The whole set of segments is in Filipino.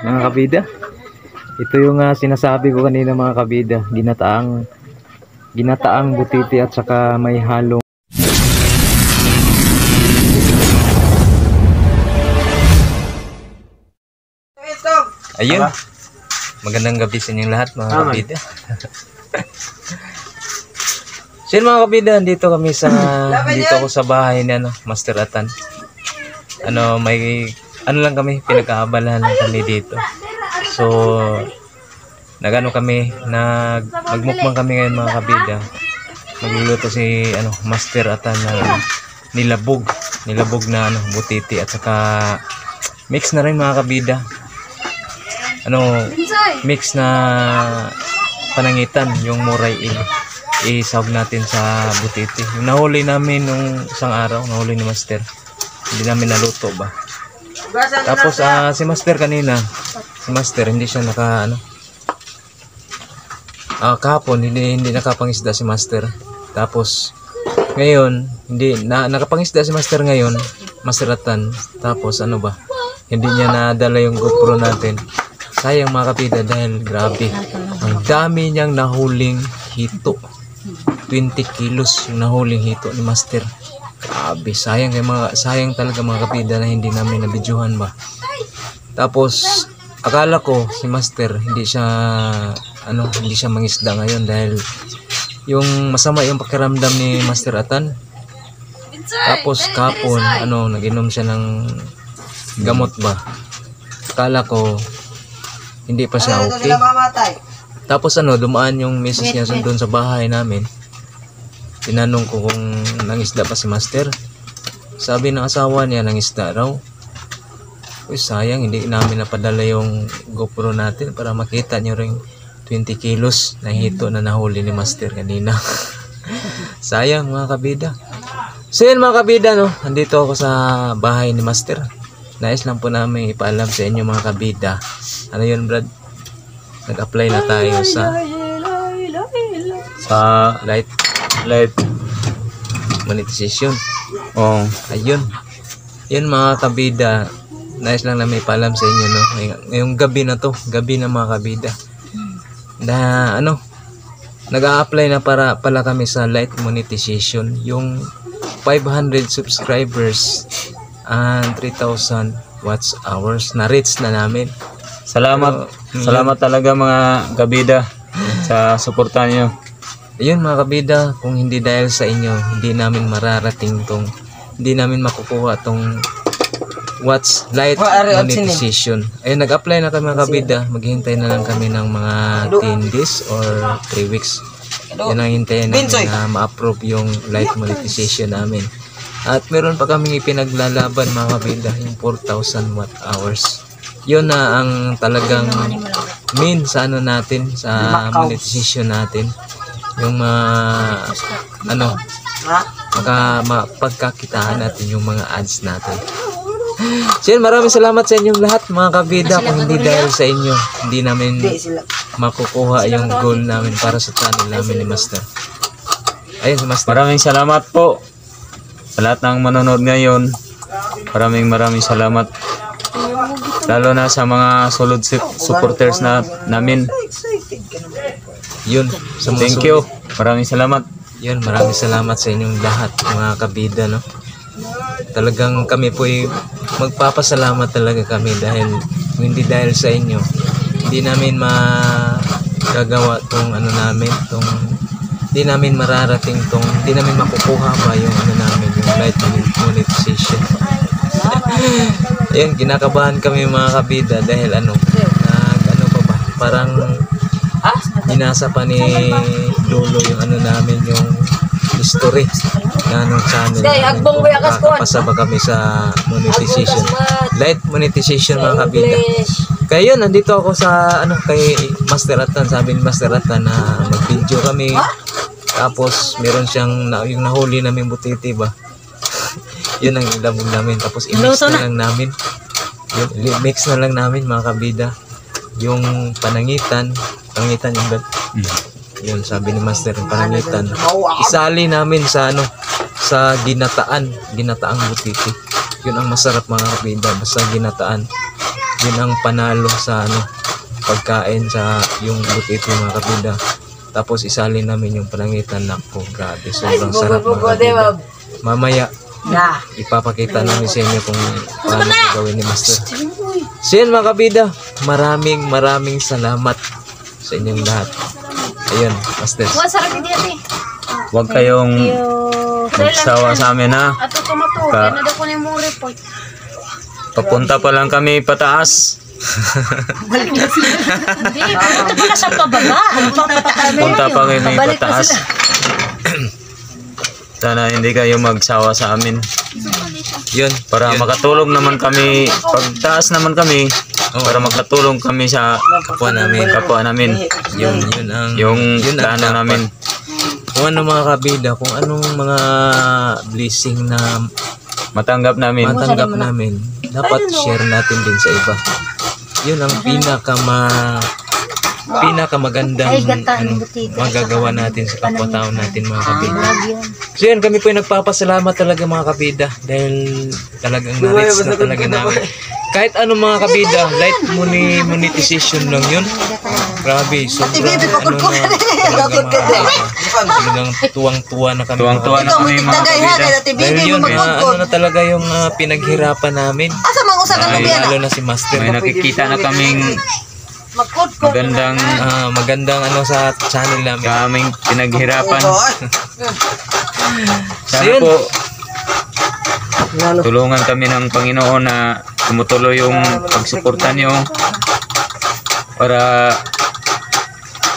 mga kabida. Ito yung sinasabi ko kanina mga kabida, ginataang butiti at saka may halong ayun. Magandang gabi sa inyong lahat mga kabida. So yun mga kabida, dito ako sa bahay ni Master Atan. May lang kami, pinagkaabalahan lang kami dito. So magmukbang kami ngayon mga kabida. Magluluto si Master Atan na nilabog na butiti at saka mix na rin mga kabida. Mix na panangitan yung muray isawag natin sa butiti. Yung nahuli namin nung isang araw, nahuli ni Master. Hindi namin naluto ba. Tapos si Master kanina, hindi siya kahapon hindi nakapangisda si Master. Tapos ngayon nakapangisda si Master ngayon, Master Atan. Tapos hindi niya nadala yung GoPro natin. Sayang mga kapida dahil grabe, ang dami niyang nahuling hito. 20 kilos yung nahuling hito ni Master. Grabe, sayang talaga mga kapida na hindi namin nabidyohan ba. Tapos akala ko si Master hindi siya mangisda ngayon dahil yung masama yung pakiramdam ni Master Atan. Tapos kapon nag-inom siya ng gamot ba. Akala ko hindi pa siya okay. Tapos dumaan yung misis niya doon sa bahay namin. Tinanong ko kung nangisda pa si Master. Sabi ng asawa niya nangisda raw. Uy, sayang hindi namin napadala yung GoPro natin para makita niyo ring 20 kilos na hito na nahuli ni Master kanina. Sayang mga kabida. So yun mga kabida, andito ako sa bahay ni Master. Nais lang po namin ipaalam sa inyo mga kabida. Ano yun Brad? Nag-apply na tayo sa light monetization. Ayun. Yun mga kabida. Nais lang namin ipaalam sa inyo ngayong gabi na mga kabida. Na nag-a-apply na pala kami sa light monetization. Yung 500 subscribers and 3,000 watch hours na reach na namin. Salamat talaga mga kabida sa suporta niyo. Ayun mga kabida, kung hindi dahil sa inyo, hindi namin makukuha tong light monetization. Ayun, nag-apply na kami mga kabida. Maghihintay na lang kami ng mga 10 days or 3 weeks. Yan ang hintayin namin na ma-approve yung light monetization namin. At meron pa kaming ipinaglalaban mga kabida, yung 4,000 watt hours. Yun na ang talagang main sa natin, sa monetization natin. Yung mapagkakitaan natin yung mga ads natin. So yun, maraming salamat sa inyong lahat mga kabida. Kung hindi dahil sa inyo, hindi namin makukuha yung goal namin para sa channel namin ni Master. Ayun si Master. Maraming salamat po sa lahat ng manonood ngayon. Maraming salamat. Lalo na sa mga solid supporters namin. Yun. Thank you. Maraming salamat. Yun, maraming salamat sa inyong lahat mga kabida. Talagang kami po magpapasalamat talaga kami dahil hindi dahil sa inyo, hindi namin magagawa hindi namin mararating hindi namin makukuha pa yung namin, yung light monetization. Ayun, kinakabahan kami mga kabida dahil parang binasa pa ni Lolo yung namin, yung history na channel namin. Nakakapasa ba kami sa monetization, light monetization mga kabida. Kaya yun, nandito ako sa kay Master Atan. Sabi ni Master Atan na mag-video kami. Tapos meron siyang yung nahuli namin butiti ba. Yun ang ilabog namin. Tapos i-mix na lang namin mga kabida. Yung panangitan yung yun, sabi ni Master, yung panangitan isali namin sa ginataang butiti. Yun ang masarap mga kabida, basta ginataan. Yun ang panalo sa ano, pagkain sa yung butiti mga kabida. Tapos isalin namin yung palangitan. Nako, grabe, sobrang sarap mga kabida. Mamaya ipapakita namin sa inyo kung paano gawin ni Master. So yun mga kabida, maraming salamat sa inyong lahat. Ayun, Master. Huwag kayong magsawa sa amin ha. Ato tomato, Ka- na daw ko ni mo report. Papunta pa lang kami pataas. Hindi, ito pala sa pababa. Punta pa kami pataas. Sana hindi kayo magsawa sa amin. Yun, Para makatulong naman kami, pagtaas naman kami, para makatulong kami sa kapwa namin. kapwa namin. Yun ang Yung yun ang plano dapat. namin. Kung ano mga kabida, kung anong mga blessing na Matanggap namin. matanggap namin, dapat share natin din sa iba. Yun ang pinakamagandang ano, magagawa natin sa kapwa-tao natin mga kabida. So yan, kami po yung nagpapasalamat talaga mga kabida dahil talagang na-reach na talaga namin. Kahit ano mga kabida, light monetization lang yun. Grabe, sobrang ano na talagang tuwang-tuwa na kami. Tuwang-tuwa na kami mga kabida. Dahil yun, ano na talaga yung pinaghirapan namin. Ay, lalo na si Master. May nakikita na kaming magandang Magandang sa channel namin. kaming pinaghirapan. So Sana yun. po tulungan kami ng Panginoon na tumutuloy yung pagsuporta nyo para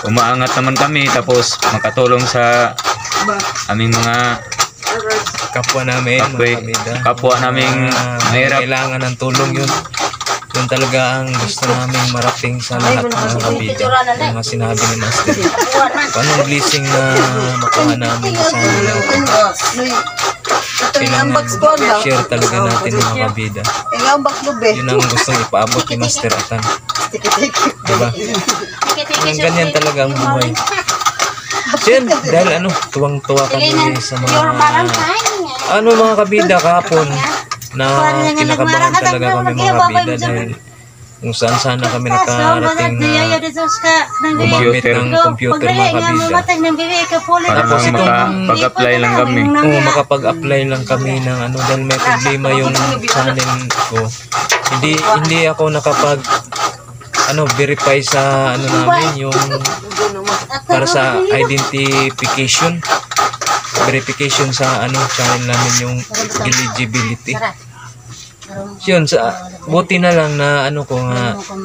umaangat naman kami tapos makatulong sa aming mga Kapwa namin, mga kabida. kapwa naming mahirap. Kailangan ng tulong yun. Yun talaga ang gusto namin marating sa lahat ng mga kabida. Yung mga sinabi ni Master. Kung anong blessing na makuha namin sa lahat. Kailangan share talaga natin mga kabida. Yun ang gustong ipaabot ni Master Atan. Diba? Ang ganyan talaga ang buhay. So yun, dahil tuwang-tuwa kami sa mga kabida kahapon na kinakabahan talaga kami mga kabida dahil kung saan sana kami nakarating na gumamit ng computer mga kabida. Para makapag-apply lang kami. Oo, makapag-apply lang kami ng dahil may problema yung channel ko. Hindi ako nakapag verify sa namin yung para sa identification verification sa channel namin yung eligibility. Yun, buti na lang na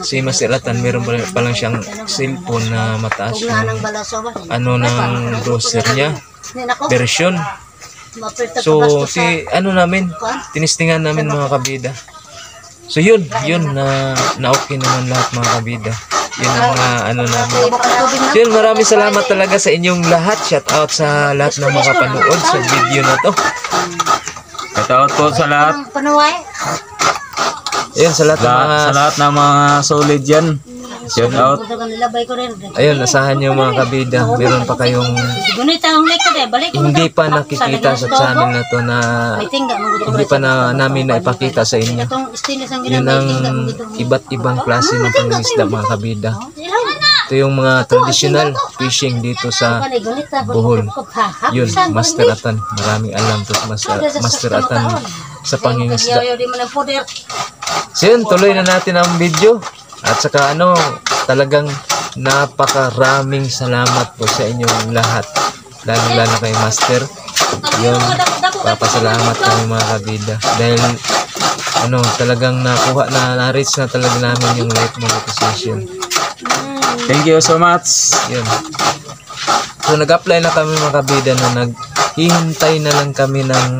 si Master Atan meron pa lang siyang cellphone na mataas yung ng browser niya version. So namin tinistingan namin mga kabida. So yun na okay naman lahat mga kabida. Yun ang mga namin. So yun, maraming salamat talaga sa inyong lahat. Shout out sa lahat ng makapanood sa video na to. Shoutout po sa lahat. Ayun, sa lahat ng mga Sa lahat ng mga solid yan. Shout out. ayun, asahan nyo mga kabida. Meron pa kayong hindi pa nakikita sa channel na to na hindi pa namin na ipakita sa inyo. Yun ang iba't ibang klase ng pangingisda mga kabida. Ito yung mga traditional fishing dito sa Bohol. Yun, Master Atan. Maraming alam to sa Master Atan sa pangingisda. So yun, tuloy na natin ang video. At saka talagang napakaraming salamat po sa inyong lahat. Lalo kay Master. Yun, papasalamat kami mga kabida. Dahil talagang na-reach na talaga namin yung life monetization. Thank you so much. Yun. So nag-apply na kami mga kabida na naghihintay na lang kami ng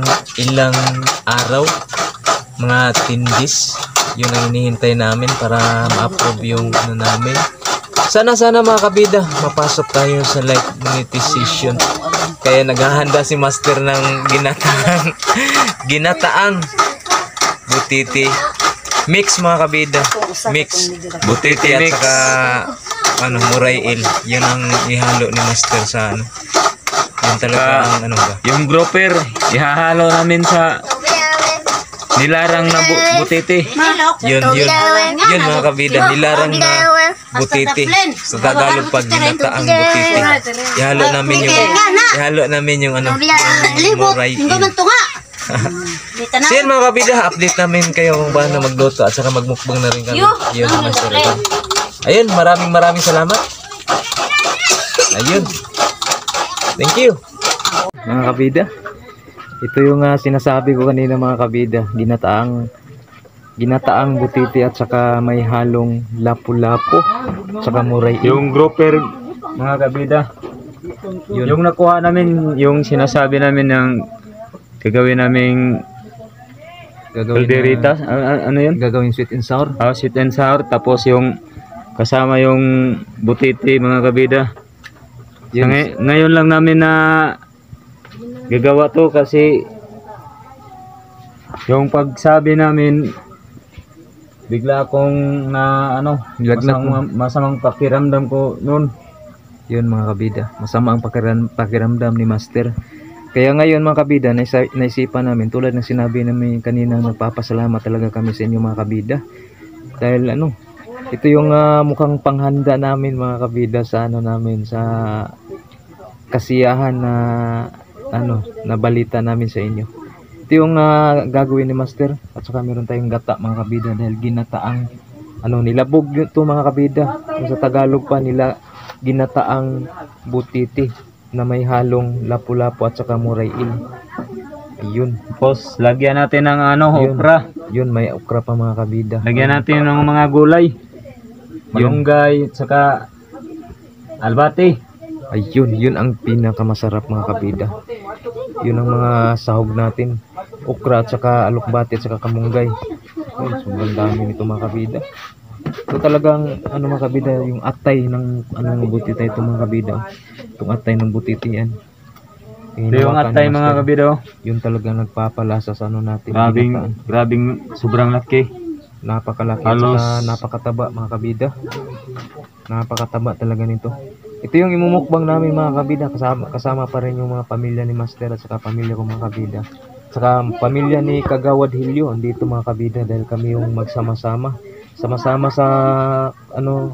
ilang araw, mga 10 days. Yun ang hinihintay namin para ma-approve yung namin. Sana mga kabida mapasok tayo sa live monetization. Kaya naghahanda si Master ng ginataang butiti mix mga kabida. Mix butiti at Mix. saka muray il. Yun ang ihalo ni Master sa Yun talaga ang ba? Yung grouper, ihahalo namin sa nilarang na butiti. Yun mga kabida, nilarang na butiti. Sa Tagalog pag ginataang butiti. Ihalo namin yung ano, yung muray. So yun mga kabida, update namin kayo kung paano magluto at saka magmukbang na rin kami. Yun mga sir. Ayun, maraming salamat. Ayun. Thank you. Mga kabida, ito yung sinasabi ko kanina mga kabida, ginataang butiti at saka may halong lapu-lapu at saka muray. Yung grouper mga kabida, yung nakuha namin, yung sinasabi namin ng gagawin naming calderita, ano yun? Gagawin sweet and sour. Sweet and sour, tapos yung kasama yung butiti mga kabida. Ngayon lang namin na gagawa to kasi yung pagsabi namin bigla akong na ano, masamang pakiramdam ko noon. Yun mga kabida, masama ang pakiramdam ni Master. Kaya ngayon mga kabida, naisipan namin, tulad ng sinabi namin kanina, nagpapasalamat talaga kami sa inyo mga kabida. Dahil ano, ito yung mukhang panghanda namin mga kabida sa ano namin, sa kasiyahan na na balita namin sa inyo. Ito yung gagawin ni Master, at saka meron tayong gata mga kabida, dahil ginataang nilabog ito mga kabida. Kung sa Tagalog pa nila, ginataang butiti na may halong lapu-lapu at saka murail. Ayun. Tapos lagyan natin ng okra. Yun, may okra pa mga kabida. Lagyan natin ng mga gulay. Malunggay at saka albati. Ayun, yun ang pinakamasarap mga kabida. Yun ang mga sahog natin. Okra at saka alokbati at saka kamunggay. Ayun, sobrang dami nito mga kabida. So talagang mga kabida, yung atay ng butiti ito mga kabida. Itong atay ng butiti yan. Yung atay mga kabida, yun talagang nagpapalasa sa natin. Grabing sobrang laki. Napakalaki at saka napakataba mga kabida. Napakataba talaga nito. Ito yung imumukbang namin mga kabida, kasama pa rin yung mga pamilya ni Master at saka pamilya ko mga kabida. Saka pamilya ni Kagawad Hilyo andito mga kabida, dahil kami yung magsama-sama sa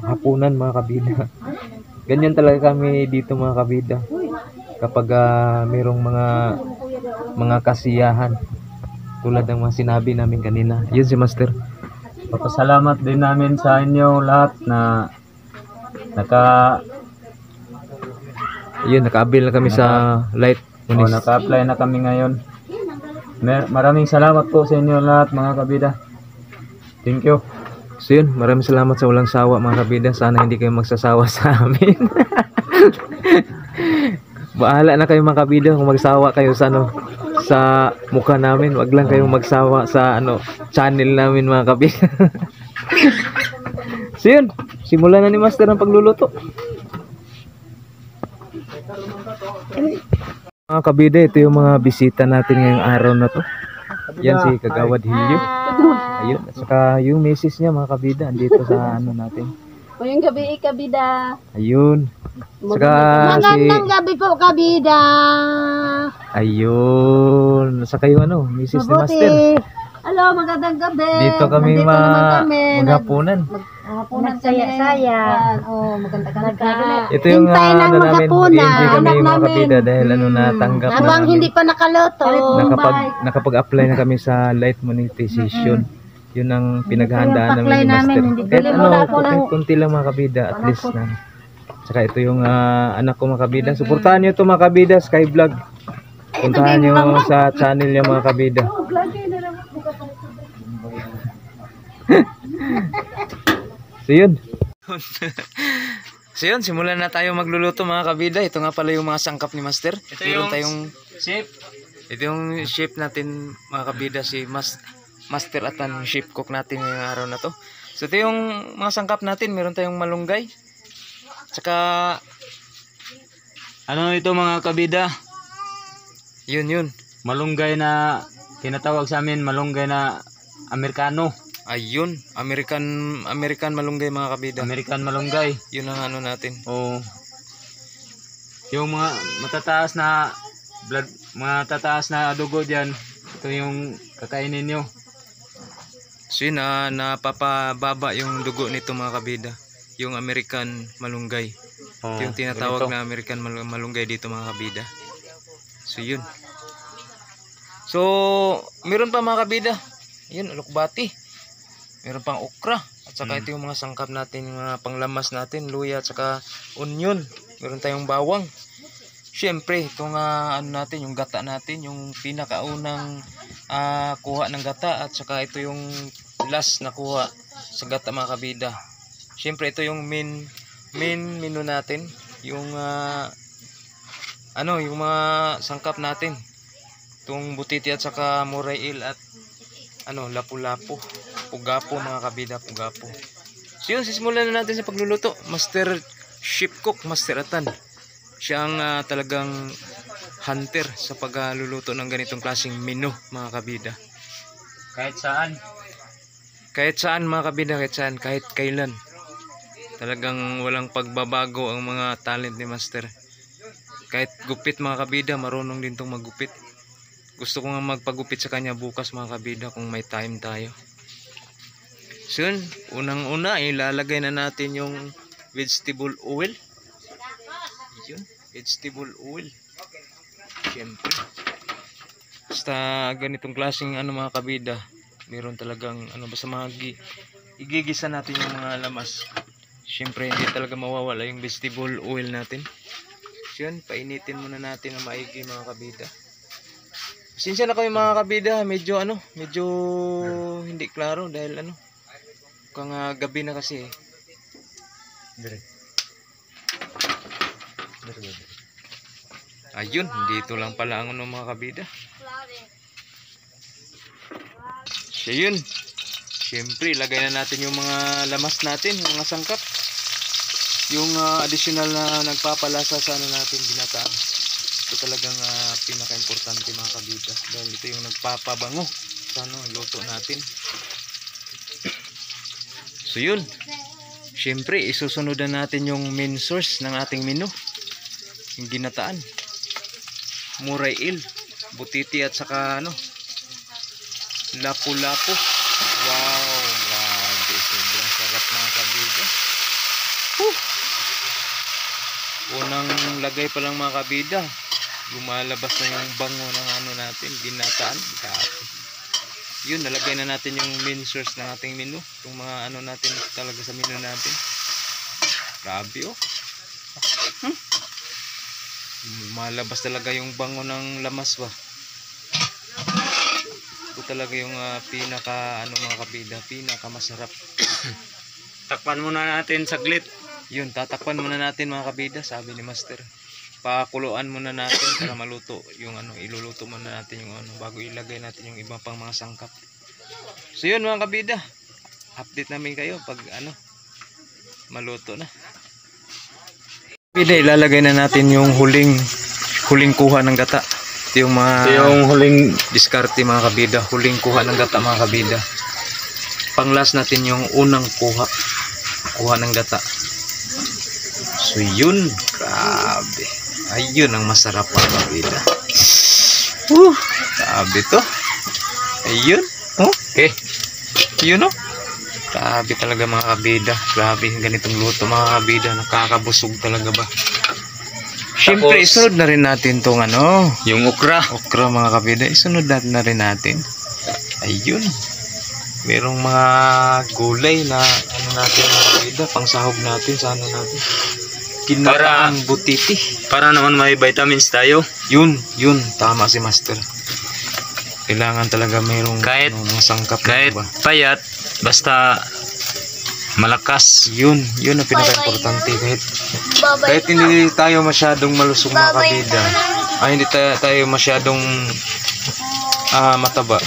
hapunan mga kabida. Ganyan talaga kami dito mga kabida kapag merong mga kasiyahan tulad ng mga sinabi namin kanina. Yun si Master. Papasalamat din namin sa inyo lahat na naka-avail na kami sa light. Naka-apply na kami ngayon. Maraming salamat po sa inyo lahat mga kabida. Thank you. So yun, maraming salamat sa walang sawa mga kabida. Sana hindi kayo magsasawa sa amin. Bahala na kayo mga kabida kung magsawa kayo sa sa mukha namin. Wag lang kayong magsawa sa channel namin mga kabida. So yun, simulan na ni Master ang pagluluto. Mga kabida, ito yung mga bisita natin ngayong araw na to. Yan si Kagawad Hilyo. Ayun, at saka yung misis niya mga kabida andito sa natin. Ngayong gabi kabida. Ayun. Saka magandang gabi po kabida. Ayun. Saka yung misis ni Master. Hello, magandang gabi. Dito kami maghapunan. Nagsaya-saya. Maganda ka. Ito yung namin, enjoy kami mga kabida dahil natanggap na habang namin. hindi pa nakaloto. Nakapag-apply na kami sa light monetization. Yun ang pinaghahandaan namin ni Master. Kahit kunti lang mga kabida, at least na. Saka ito yung anak ko mga kabida. Suportahan nyo ito mga kabida, Skyvlog. Puntahan nyo sa channel niya mga kabida. So yun. So yun, simulan na tayo magluluto mga kabida. Ito nga pala yung mga sangkap ni Master. Meron tayong chef. Ito yung chef natin mga kabida, si Master Atan, chef cook natin ngayong araw na to. So ito yung mga sangkap natin. Meron tayong malunggay. Tsaka ito mga kabida? Yun. Malunggay na tinatawag sa amin, malunggay na Amerikano. Ayun, American malunggay mga kabida. American malunggay. Yun ang natin. Yung mga matataas na blood, matataas na dugo diyan. Ito yung kakainin nyo. So yun, napapababa yung dugo nito mga kabida. Yung American malunggay. Ito yung tinatawag na American malunggay dito mga kabida. So yun. So, meron pa mga kabida. Yun, alokbati. Meron pang okra. At saka ito yung mga sangkap natin, yung mga panglamas natin, luya at saka onion. Meron tayong bawang. Siyempre, itong ano natin, yung gata natin, yung pinakaunang kuha ng gata. At saka ito yung last na kuha sa gata mga kabida. Siyempre, ito yung main menu natin. Yung yung mga sangkap natin. Itong butiti at saka morail at lapu-lapu, pugapo mga kabida, pugapo. So yun, sisimulan na natin sa pagluluto. Master Chef Cook, Master Atan. Siya ang talagang hunter sa pagluluto ng ganitong klaseng menu mga kabida. Kahit saan. Kahit saan mga kabida, kahit kailan. Talagang walang pagbabago ang mga talent ni Master. Kahit gupit mga kabida, marunong din tong maggupit. Gusto ko nga magpagupit sa kanya bukas mga kabida kung may time tayo. So yun, unang-una ilalagay na natin yung vegetable oil. Yun, vegetable oil. Siyempre. Basta ganitong klaseng mga kabida, meron talagang basta igigisa natin yung mga lamas. Siyempre hindi talaga mawawala yung vegetable oil natin. So yun, painitin muna natin ang maigi mga kabida. Pasensya na kayo mga kabida, medyo hindi klaro dahil kung gabi na kasi eh. Ayun, dito lang pala ang mga kabida. So yun, siyempre ilagay na natin yung mga lamas natin, yung mga sangkap. Yung additional na nagpapalasa sa natin ginataan. Ito talagang pinaka-importante mga kabida dahil ito yung nagpapabango sa luto natin. So yun, syempre isusunod na natin yung main source ng ating menu, yung ginataan, morail, butiti at saka lapu-lapu. Wow, grabe, sobrang sarap mga kabida. Unang lagay pa lang mga kabida, lumalabas na yung bango ng natin, ginataan. Yun, nalagay na natin yung main source ng ating menu. Itong mga natin talaga sa menu natin. Grabe lumalabas talaga yung bango ng lamas ba. Ito talaga yung pinaka mga kabida, pinaka masarap. Takpan muna natin saglit. Yun, tatakpan muna natin mga kabida, sabi ni Master. Pakuluan muna natin para maluto yung iluluto muna natin yung bago ilagay natin yung iba pang mga sangkap. So yun mga kabida, update namin kayo pag maluto na. Kabida, ilalagay na natin yung huling kuha ng gata. Ito yung huling diskarte mga kabida, huling kuha ng gata mga kabida. Panglas natin yung unang kuha ng gata. So yun, grabe. Ayun ang masarap mga kabida. Grabe to. Ayun. Okay. Yun grabe talaga mga kabida. Grabe ganitong luto mga kabida. Nakakabusog talaga ba. Siyempre isunod na rin natin tong yung okra mga kabida. Isunod natin na rin natin. Ayun. Merong mga gulay na natin mga kabida. Pangsahog natin sa natin. Kinataang butiti. Para naman may vitamins tayo. Yun, tama si Master. Kailangan talaga mayroong kahit mga sangkap. Kahit payat, basta malakas. Yun ang pinaka-importante. Kahit hindi tayo masyadong malusog mga kabida, hindi tayo masyadong mataba.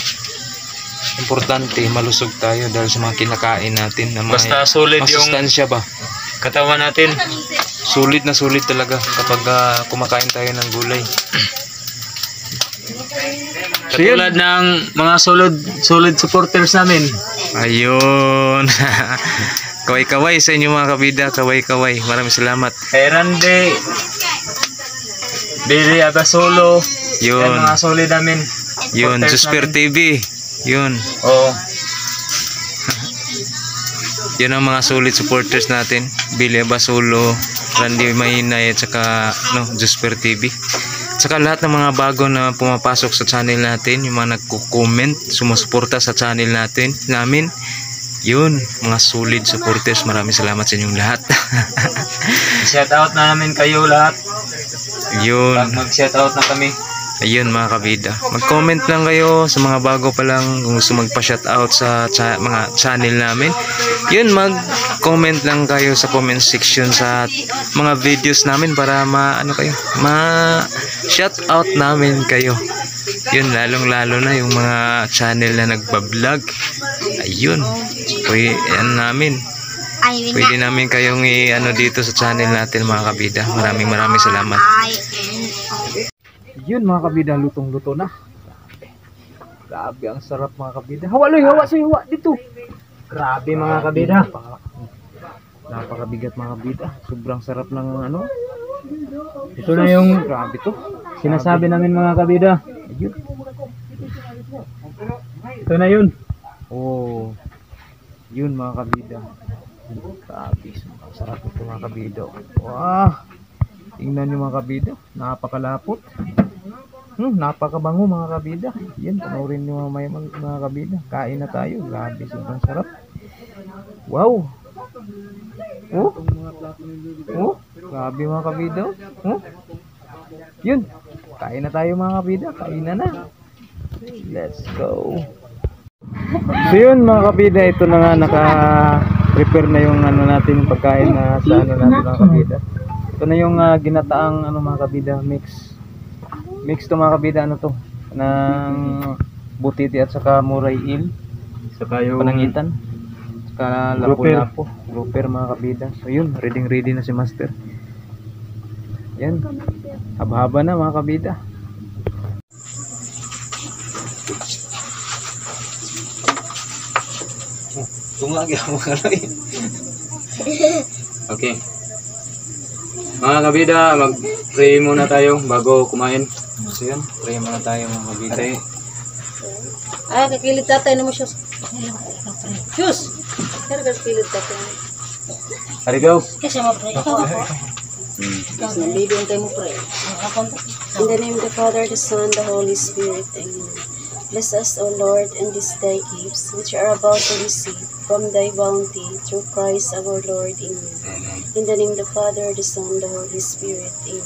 Importante, malusog tayo dahil sa mga kinakain natin na may basta solid yung masustansya ba. Katawan natin. Sulit na sulit talaga kapag kumakain tayo ng gulay. Katulad ng mga solid supporters namin. Ayun. Kaway-kaway sa inyo mga kabida. Kaway-kaway. Maraming salamat. Kay Randy, Billy Abasolo. Yun. Mga solid namin. Yun. Susper TV. Yun. Oo. Yun ang mga solid supporters natin. Billy Abasulo, Randy Mahinay, at saka Jusper TV. At saka lahat ng mga bago na pumapasok sa channel natin, yung mga nagko-comment, sumusuporta sa channel namin. Yun, mga solid supporters. Maraming salamat sa inyong lahat. Shout out na namin kayo lahat. Yun. Mag-shout out na kami. Ayun mga kabida, mag-comment lang kayo sa mga bago pa lang kung gusto magpa-shoutout sa mga channel namin. Yun, mag-comment lang kayo sa comment section sa mga videos namin para ma-shoutout namin kayo. Yun, lalong-lalo na yung mga channel na nagba-vlog. Ayun, pwede namin kayong dito sa channel natin mga kabida. Maraming salamat. Yun mga kabida, lutong-luto na. Grabe, ang sarap mga kabida. Hawa dito. Grabe mga kabida. Napakabigat mga kabida. Sobrang sarap ng Ito na yung grabe to. Sinasabi namin mga kabida. Ayun. Ito na yun. Oh. Yun mga kabida. Grabe, sobrang sarap ito mga kabida. Wah. Tingnan nyo mga kabida. Napakalapot. Napakabango mga kabida. Yan, panoorin nyo mga kabida. Kain na tayo. Grabe, sobrang sarap. Wow. Grabe mga kabida. Yun. Kain na tayo mga kabida. Kain na. Let's go. So yun mga kabida, ito na nga naka-prepare na yung natin, yung pagkain na sa natin mga kabida. Ito na yung ginataang mga kabida, mix to mga kabida, to ng butiti at saka muray il, saka yung panangitan, saka lapu-lapu, grouper mga kabida. So yun, ready na si Master. Yan, haba-haba na mga kabida. Tumagi ako Okay. Mga kabida, mag-pray muna tayo bago kumain. So yun, pray muna tayo mga kabida. Ay, kakilid tatay na mo siya. Diyos! Pero kakilid tatay. Hari go. Kasi ma-pray. Kasi nalibing tayo mo pray. In the name of the Father, the Son, the Holy Spirit. Amen. Bless us, O Lord, and these thy gifts, which are about to receive from thy bounty, through Christ our Lord. Amen. In the name of the Father, the Son, the Holy Spirit. Amen.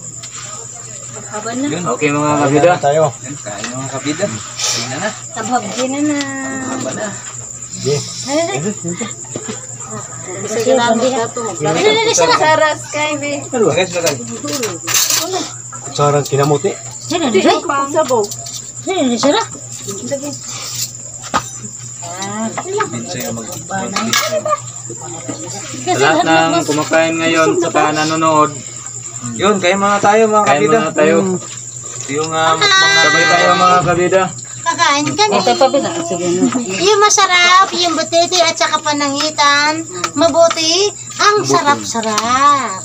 Haba na. Okay mga kabida. Tayo. Kain mga kabida. Kain na. Tabhabdi na. Haba na. Kasi namin ito. Saras, Kaibe. Sarang kinamuti. Sino? Sabaw. Sino? Sa lahat ng kumakain ngayon saka nanonood, yun, kain muna tayo mga kabida. Kain muna tayo. Yung sabay tayo mga kabida. Kakain kami. Yung masarap, yung butiti at saka panangitan, mabuti, ang sarap-sarap.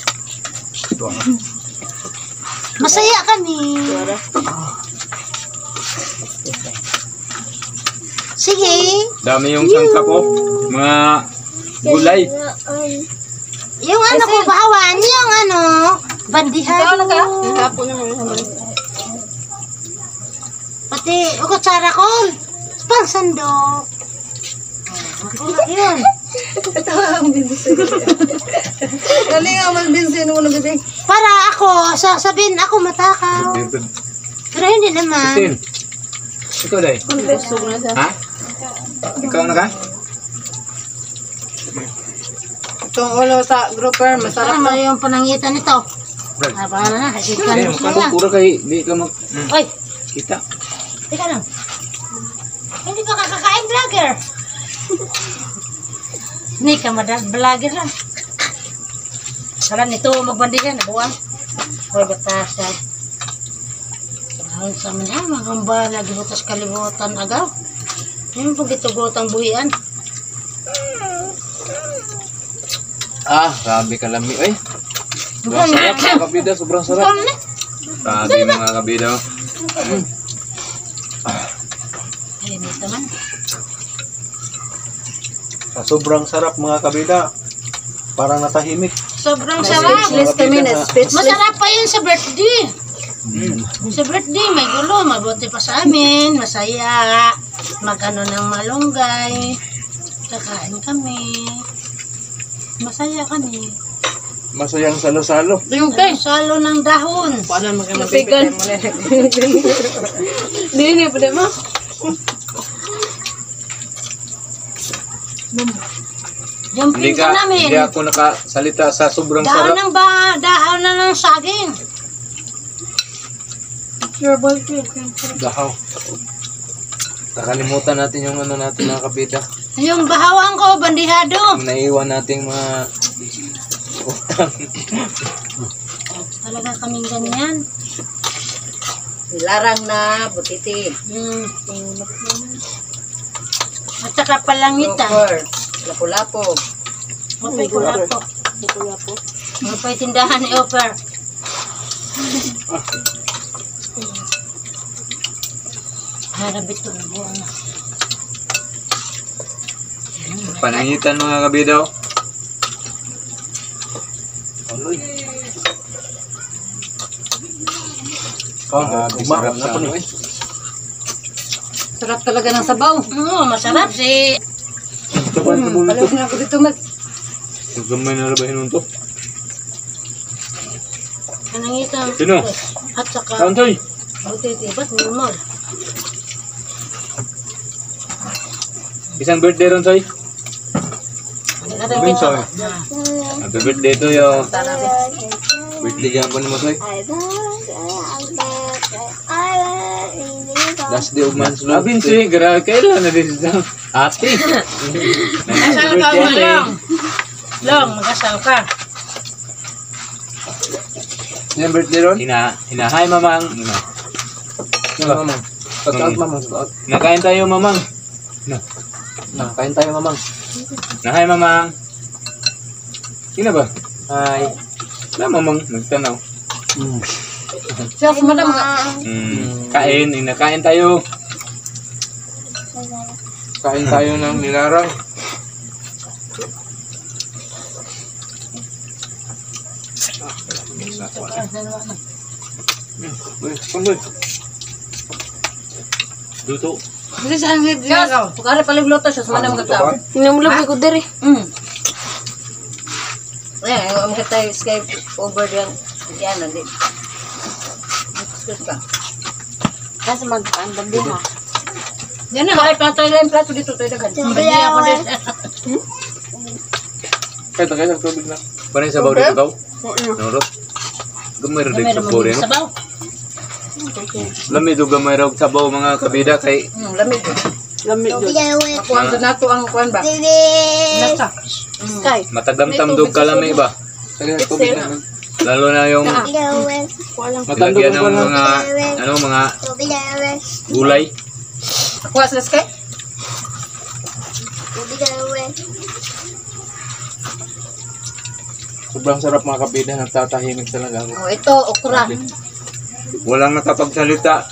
Masaya kami. Sige. Dami yung sangkap mga gulay. Yung ko bahawan, yung bandihan. Pati kutsara ko, pang sandok. Yun. Ito ang binsin. Dali nga mag-binsin mo na bibig. Para ako, sasabihin ako matakaw. Pero hindi naman. Ikaw day. Ha? Ikaw na ka? Itong ulo sa grouper, masarap Ano yung panangitan nito? Para na, kasi kanin mo lang. Pura kay di ka mag Oy, kita. teka lang. Hindi ka kakakain vlogger. Hindi ka vlogger lang. Kala nito magbandingan, nabuang. Hoy, batasan. Ang sa mga magamba, nagibutas kalibutan agaw. Yung pagitugotang buhian. Grabe kalami. Ay, sobrang sarap mga kabida, sobrang sarap. Grabe mga kabida. Ay, dito man. Sobrang sarap mga kabida. Parang natahimik. Sobrang sarap. Speechless kami na speechless. Masarap pa yun sa birthday. Sa birthday, may gulo. Mabuti pa sa amin. Masaya. Magano ng malunggay. Kakain kami. Masaya kami. Masayang salo-salo. Yung salo ng dahon. Paano Pigan. Dini pa mo. Yung pinsan namin. Hindi ako nakasalita sa sobrang Dahon sarap. ng dahon na ng saging. Dahaw. Nakalimutan natin yung ano natin mga kabida. Yung bahawang ko, bandihado. Yung naiwan nating mga utang. Talaga kaming ganyan. Larang na butiti. At saka palangitan. Lapu-lapo. Mapay ko na po. Mapay tindahan ni Oper. Harap ito na buwan na. Panangitan mga kabida. Sarap sa ano eh. Sarap talaga ng sabaw. Oo, masarap si... Palawin na ako dito mag. Gamay na labahin nun to. Kanangitan. Sino? At saka... Kantoy! Butiti. Ba't normal? Isang birthday ron, Soy. Harap ito. Happy birthday to yung Birthday yan po ni Masoy. Last day of man's love. Abin si, grabe kailan na din sa ate. Kasal ka mo lang. Long, magkasal ka. Yung birthday ron? Hinahay mamang. Mamang. Pagkaot mamang. Nakain tayo mamang. Kain tayo mamang. Nahay mamang. Sino ba? Hi. Na mamang, nagtanaw. Siya kumada mga. Kain tayo. Kain tayo ng nilarang. Kumboy. Duto. Kasi sa hangit siya. Pagkari paligloto siya. Sumada mga tao. Inamulog ko diri. Eh, ang kita Skype over yan. Yan na din. Excuse ka. Kasi mag-andam din ha. Yan na, kahit plato lang yung plato dito. Tayo dagan. Bandi ako din. Kaya tubig na. Panay sabaw dito daw? Noro? Gamay rin May sa naman puri, yung no? sabaw. Lamig o gamay rin sabaw mga kabida kay Lamig. Lamig doon. Makuha sa nato ang kuhan ba? Nasa. Sky. matagamtam dog kalami ba? Tubig na. Lalo na yung lagyan ng mga mga gulay. Kuha sa Sky? Sobrang sarap mga kabida. Nagtatahimik talaga ako. Oh, ito, okra. Walang nakapagsalita.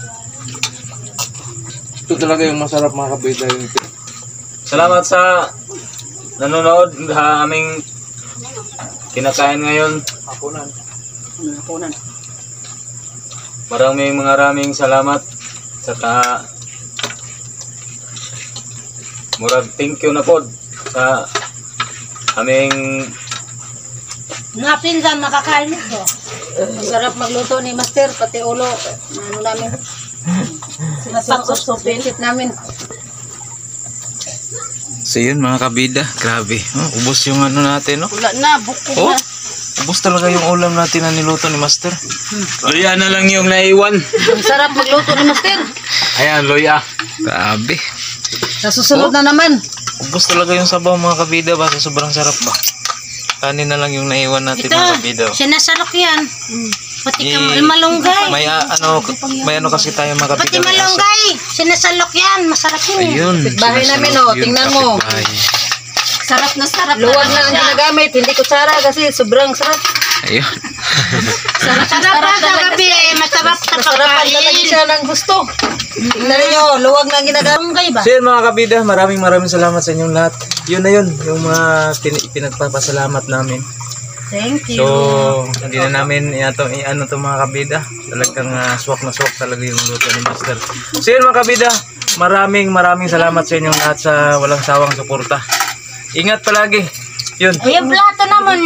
Ito talaga yung masarap mga kabida. Salamat sa nanonood sa aming kinakain ngayon. Hapunan. Maraming salamat. Saka murag thank you na po sa aming Napinsan makakain ito. Masarap magluto ni Master, pati ulo. Ano namin. Sinasakot namin. So yun mga kabida, grabe. Ubos yung ano natin, no? Wala na, buko Oh, na. ubos talaga yung ulam natin na niluto ni Master. Loya na lang yung naiwan. Ang sarap magluto ni Master. Ayan, Loya. Grabe. Sa susunod na naman. Ubos talaga yung sabaw mga kabida ba? Sobrang sarap ba? Kanin na lang yung naiwan natin mga kabida. Sinasalok yan. Pati Eh, malunggay. May ano kasi tayo mga Pati kabida. may aso. malunggay. Sinasalok yan. Masarap yun. Ayun. Bahay namin, oh. Yun, Tingnan mo. kapitbahay. Sarap na sarap. Luwag na ang ginagamit, hindi kutsara kasi sobrang sarap. Ayun. Sarap na sa gabi. Masarap sa Masarapan talaga pagkain. siya ng gusto. Tingnan niyo, luwag na ang ginagamit. Malunggay ba? So yun mga kabida, maraming salamat sa inyong lahat. Yun na yun, yung mga pinagpapasalamat namin. Thank you. So, hindi na namin ano to mga kabida. Talagang swak na swak talaga yung luto ni Master. So yun mga kabida, maraming salamat sa inyong lahat sa walang sawang suporta. Ingat palagi. Yun. Ay, yung plato naman.